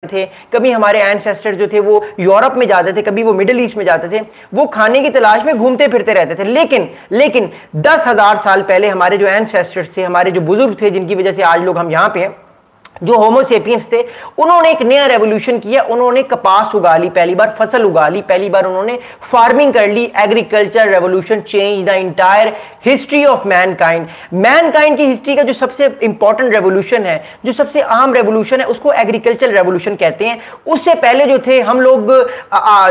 थे, कभी हमारे एंसेस्टर जो थे वो यूरोप में जाते थे, कभी वो मिडिल ईस्ट में जाते थे, वो खाने की तलाश में घूमते फिरते रहते थे। लेकिन 10,000 साल पहले हमारे जो एंसेस्टर्स थे, हमारे जो बुजुर्ग थे, जिनकी वजह से आज लोग हम यहां पे हैं, जो होमोसेपियंस थे, उन्होंने एक नया रेवोल्यूशन किया। उन्होंने कपास उगा ली, पहली बार फसल उगा ली, पहली बार उन्होंने फार्मिंग कर ली। Agriculture revolution change the entire history of mankind. Mankind की हिस्ट्री का जो सबसे इंपॉर्टेंट रेवोल्यूशन है, जो सबसे अहम रेवोल्यूशन है, उसको एग्रीकल्चर रेवोल्यूशन कहते हैं। उससे पहले जो थे हम लोग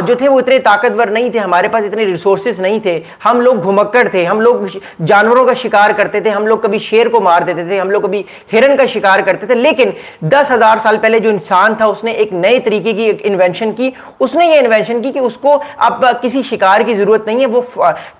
जो थे वो इतने ताकतवर नहीं थे, हमारे पास इतने रिसोर्सेज नहीं थे, हम लोग घुमक्कड़ थे, हम लोग जानवरों का शिकार करते थे, हम लोग कभी शेर को मार देते थे, हम लोग कभी हिरन का शिकार करते थे। लेकिन 10,000 साल पहले जो इंसान था, उसने एक नए तरीके की एक इन्वेंशन की। उसने ये इन्वेंशन की कि उसको अब किसी शिकार की जरूरत नहीं है, वो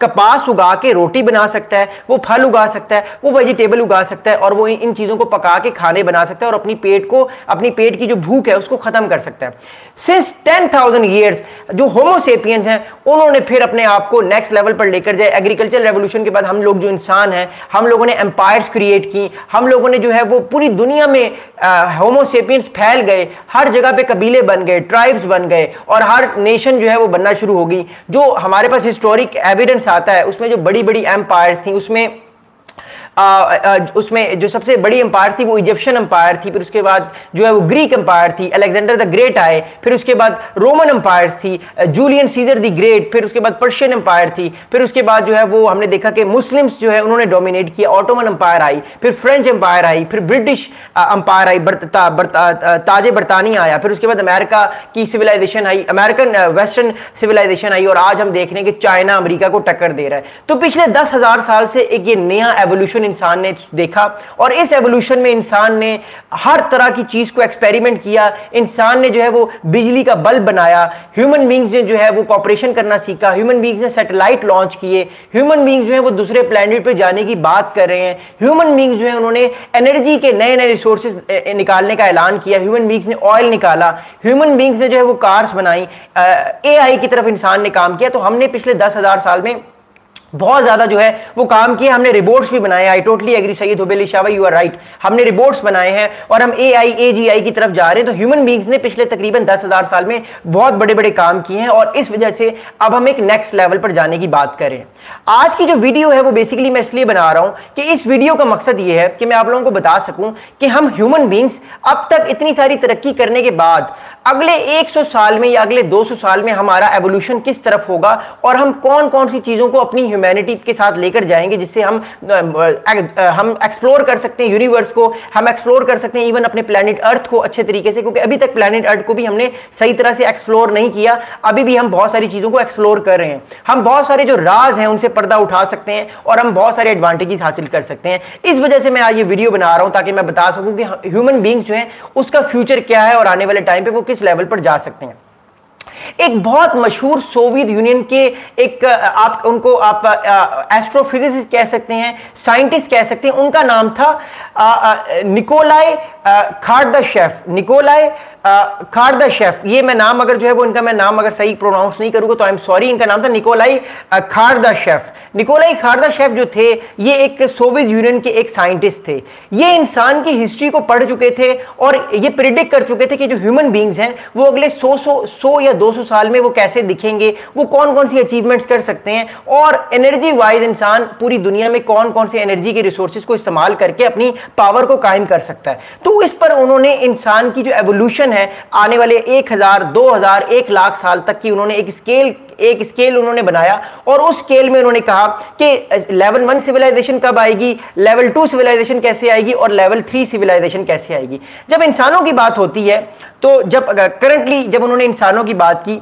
कपास उगा के रोटी बना सकता है, वो फल उगा सकता है, वो वेजिटेबल उगा सकता है, और वो इन चीजों को पका के खाने बना सकता है और अपनी पेट की जो भूख है उसको खत्म कर सकता है। सिंस 10,000 ईयर्स जो होमोसेपियंस हैं, उन्होंने फिर अपने आप को नेक्स्ट लेवल पर लेकर जाए। एग्रीकल्चर रेवोल्यूशन के बाद हम लोग जो इंसान हैं, हम लोगों ने एम्पायर्स क्रिएट की, हम लोगों ने जो है वो पूरी दुनिया में होमोसेपियंस फैल गए, हर जगह पे कबीले बन गए, ट्राइब्स बन गए, और हर नेशन जो है वो बनना शुरू हो गई। जो हमारे पास हिस्टोरिक एविडेंस आता है, उसमें जो बड़ी बड़ी एम्पायर्स थी, उसमें जो सबसे बड़ी एम्पायर थी वो इजिप्शियन एम्पायर थी, फिर उसके बाद जो है वो ग्रीक एम्पायर थी, अलेक्जेंडर द ग्रेट आए, फिर उसके बाद रोमन एम्पायर थी, जूलियन सीजर द ग्रेट, फिर उसके बाद पर्शियन एम्पायर थी, फिर उसके बाद जो है वो हमने देखा कि मुस्लिम्स जो है उन्होंने डोमिनेट किया, ऑटोमन एम्पायर आई, फिर फ्रेंच एम्पायर आई, फिर ब्रिटिश एम्पायर आई, ताजे बरतानिया आया, फिर उसके बाद अमेरिका की सिविलाइजेशन आई, अमेरिकन वेस्टर्न सिविलाइजेशन आई, और आज हम देख रहे हैं कि चाइना अमेरिका को टक्कर दे रहा है। तो पिछले 10,000 साल से एक ये नया एवोल्यूशन इंसान ने देखा, और इस एवोल्यूशन में इंसान ने हर तरह की चीज को एक्सपेरिमेंट किया। इंसान ने जो है वो बिजली का बल्ब बनाया, ह्यूमन बींग्स ने जो है वो कॉपरेशन करना सीखा, ह्यूमन बींग्स ने सैटेलाइट लॉन्च किए, ह्यूमन बींग्स जो है वो दूसरे प्लेनेट पे जाने की बात कर रहे हैं, ह्यूमन बींग्स जो है उन्होंने एनर्जी के नए नए रिसोर्सेज निकालने का ऐलान किया, ह्यूमन बींग्स ने ऑयल निकाला, ह्यूमन बींग्स ने जो है वो कार्स बनाई, एआई की तरफ इंसान ने काम किया। तो हमने पिछले 10,000 साल में बहुत ज्यादा जो है वो काम किया। हमने रिबोट्स भी बनाए। I totally agree Syed Hubaili Shah, you are right, हमने रिबोट्स बनाए हैं और हम एआई एजीआई की तरफ जा रहे हैं। तो ह्यूमन बींग्स ने पिछले तकरीबन 10,000 साल में बहुत बड़े बड़े काम किए हैं, और इस वजह से अब हम एक नेक्स्ट लेवल पर जाने की बात करें। आज की जो वीडियो है वो बेसिकली मैं इसलिए बना रहा हूं कि इस वीडियो का मकसद ये है कि मैं आप लोगों को बता सकूं कि हम ह्यूमन बींग्स अब तक इतनी सारी तरक्की करने के बाद अगले 100 साल में या अगले 200 साल में हमारा एवोल्यूशन किस तरफ होगा, और हम कौन कौन सी चीजों को अपनी ह्यूमैनिटी के साथ लेकर जाएंगे जिससे हम एक्सप्लोर कर सकते हैं यूनिवर्स को, हम एक्सप्लोर कर सकते हैं इवन अपने प्लेनेट अर्थ को अच्छे तरीके से, क्योंकि अभी तक प्लेनेट अर्थ को भी हमने सही तरह से एक्सप्लोर नहीं किया। अभी भी हम बहुत सारी चीजों को एक्सप्लोर कर रहे हैं। हम बहुत सारे जो राज हैं उनसे पर्दा उठा सकते हैं, और हम बहुत सारे एडवांटेजेस हासिल कर सकते हैं। इस वजह से मैं आज ये वीडियो बना रहा हूं ताकि मैं बता सकूं कि ह्यूमन बींग्स जो हैं उसका फ्यूचर क्या है, और आने वाले टाइम पे वो किस लेवल पर जा सकते हैं। एक बहुत मशहूर सोवियत यूनियन के एक आप एस्ट्रोफिजिसिस्ट कह सकते हैं, साइंटिस्ट कह सकते हैं, उनका नाम था निकोलाई खार्दाशेव। निकोलाई खार्दाशेव, ये मैं नाम अगर जो है वो इनका मैं नाम अगर सही प्रोनाउंस नहीं करूंगा तो आई एम सॉरी। इनका नाम था निकोलाई खार्दाशेव। निकोलाई खार्दाशेव जो थे ये एक सोवियत यूनियन के एक साइंटिस्ट थे। ये इंसान की हिस्ट्री को पढ़ चुके थे और ये प्रिडिक्ट कर चुके थे कि जो ह्यूमन बींग्स हैं वो अगले 100 या 200 साल में वो कैसे दिखेंगे, वो कौन कौन सी अचीवमेंट्स कर सकते हैं, और एनर्जी वाइज इंसान पूरी दुनिया में कौन कौन से एनर्जी के रिसोर्सेज को इस्तेमाल करके अपनी पावर को कायम कर सकता है। तो इस पर उन्होंने इंसान की जो एवोल्यूशन है आने वाले 1000, 2000, 1 लाख साल तक की उन्होंने एक स्केल उन्होंने बनाया, और उस स्केल में उन्होंने कहा कि लेवल 1 सिविलाइजेशन कब आएगी, लेवल 2 सिविलाइजेशन कैसे आएगी, और लेवल 3 सिविलाइजेशन कैसे आएगी। जब इंसानों की बात होती है तो जब उन्होंने इंसानों की बात की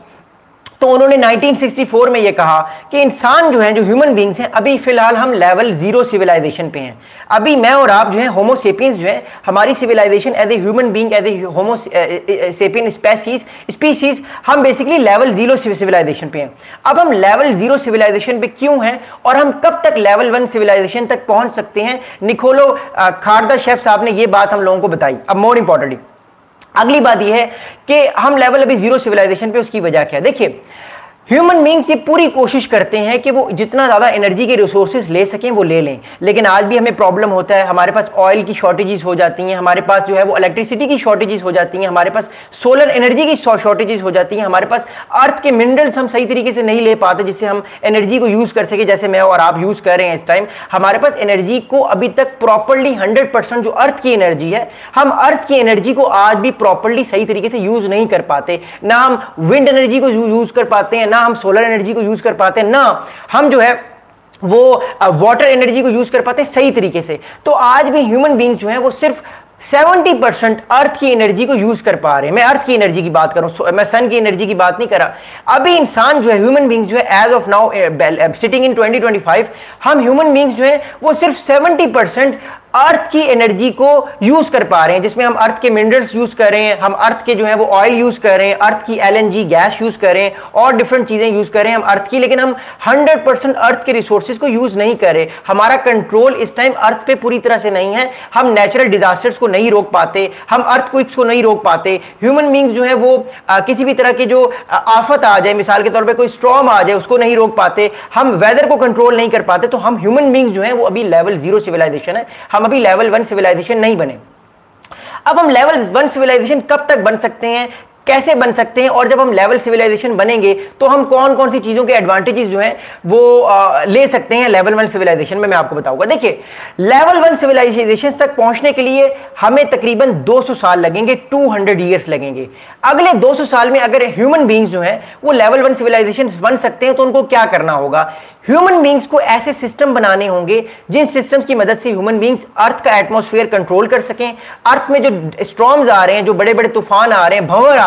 तो उन्होंने 1964 में यह कहा कि इंसान जो है, जो ह्यूमन बींग्स हैं, अभी फिलहाल हम लेवल 0 सिविलाइजेशन पे हैं। अभी मैं और आप जो है होमोसेपियंस जो है, हमारी civilisation as a human being, as a homo sapien species, हम बेसिकली लेवल 0 सिविलाइजेशन पे हैं। अब हम लेवल 0 सिविलाइजेशन पे क्यों हैं, और हम कब तक लेवल 1 सिविलाइजेशन तक पहुंच सकते हैं, निकोलो खार्दाशेव साहब ने यह बात हम लोगों को बताई। अब मोर इंपॉर्टेंटली अगली बात यह है कि हम लेवल अभी 0 सिविलाइजेशन पे, उसकी वजह क्या है। देखिए ह्यूमन बींग्स ये पूरी कोशिश करते हैं कि वो जितना ज़्यादा एनर्जी के रिसोर्सेज ले सकें वो ले लें, लेकिन आज भी हमें प्रॉब्लम होता है। हमारे पास ऑयल की शॉर्टेजेस हो जाती हैं, हमारे पास जो है वो इलेक्ट्रिसिटी की शॉर्टेजेस हो जाती हैं, हमारे पास सोलर एनर्जी की शॉर्टेजेस हो जाती हैं, हमारे पास अर्थ के मिनरल्स हम सही तरीके से नहीं ले पाते जिससे हम एनर्जी को यूज़ कर सके, जैसे मैं और आप यूज़ कर रहे हैं इस टाइम। हमारे पास एनर्जी को अभी तक प्रॉपरली 100% जो अर्थ की एनर्जी है, हम अर्थ की एनर्जी को आज भी प्रॉपरली सही तरीके से यूज़ नहीं कर पाते। ना हम विंड एनर्जी को यूज़ कर पाते हैं, ना हम सोलर एनर्जी को यूज कर पाते हैं, ना हम जो है वो वाटर एनर्जी को यूज कर पाते हैं सही तरीके से। तो आज भी ह्यूमन बीइंग्स जो है वो सिर्फ 70% अर्थ की एनर्जी को यूज कर पा रहे हैं। मैं अर्थ की एनर्जी की बात करूं, मैं सन की एनर्जी की बात नहीं कर रहा। अभी इंसान जो है, ह्यूमन बीइंग्स जो है, as of now sitting in 2025, हम ह्यूमन बीइंग्स जो है वो सिर्फ 70% अर्थ की एनर्जी को यूज कर पा रहे हैं, जिसमें हम अर्थ के मिनरल्स यूज कर रहे हैं, हम अर्थ के जो है वो ऑयल यूज कर रहे हैं, अर्थ की LNG गैस यूज कर रहे हैं और डिफरेंट चीजें यूज कर रहे हैं हम अर्थ की, लेकिन हम 100% अर्थ के रिसोर्सेज को यूज नहीं कर रहे। हमारा कंट्रोल इस टाइम अर्थ पे पूरी तरह से नहीं है। हम नेचुरल डिजास्टर्स को नहीं रोक पाते, हम अर्थक्वेक्स को नहीं रोक पाते। ह्यूमन बीइंग्स जो है वो किसी भी तरह की जो आफत आ जाए, मिसाल के तौर पर कोई स्टॉर्म आ जाए, उसको नहीं रोक पाते। हम वेदर को कंट्रोल नहीं कर पाते। तो हम ह्यूमन बीइंग्स जो है वो अभी लेवल 0 सिविलाइजेशन है, हम अभी लेवल 1 सिविलाइजेशन नहीं बने। अब हम लेवल 1 सिविलाइजेशन कब तक बन सकते हैं, कैसे बन सकते हैं, और जब हम लेवल सिविलाइजेशन बनेंगे तो हम कौन कौन सी चीजों के एडवांटेजेस जो हैं वो ले सकते हैं लेवल 1 सिविलाइजेशन में, मैं आपको बताऊंगा। देखिए, लेवल 1 सिविलाइजेशन तक पहुंचने के लिए हमें तकरीबन 200 साल लगेंगे, 200 ईयर्स लगेंगे। अगले 200 साल में अगर ह्यूमन बीइंग्स जो हैं वो लेवल 1 सिविलाइजेशन बन सकते हैं तो उनको क्या करना होगा? ह्यूमन बीइंग्स को ऐसे सिस्टम बनाने होंगे जिन सिस्टम्स की मदद से ह्यूमन बीइंग्स अर्थ का एटमॉस्फेयर कंट्रोल कर सकें। अर्थ में जो स्टॉर्म्स आ रहे हैं, जो बड़े बड़े तूफान आ रहे हैं, भंवर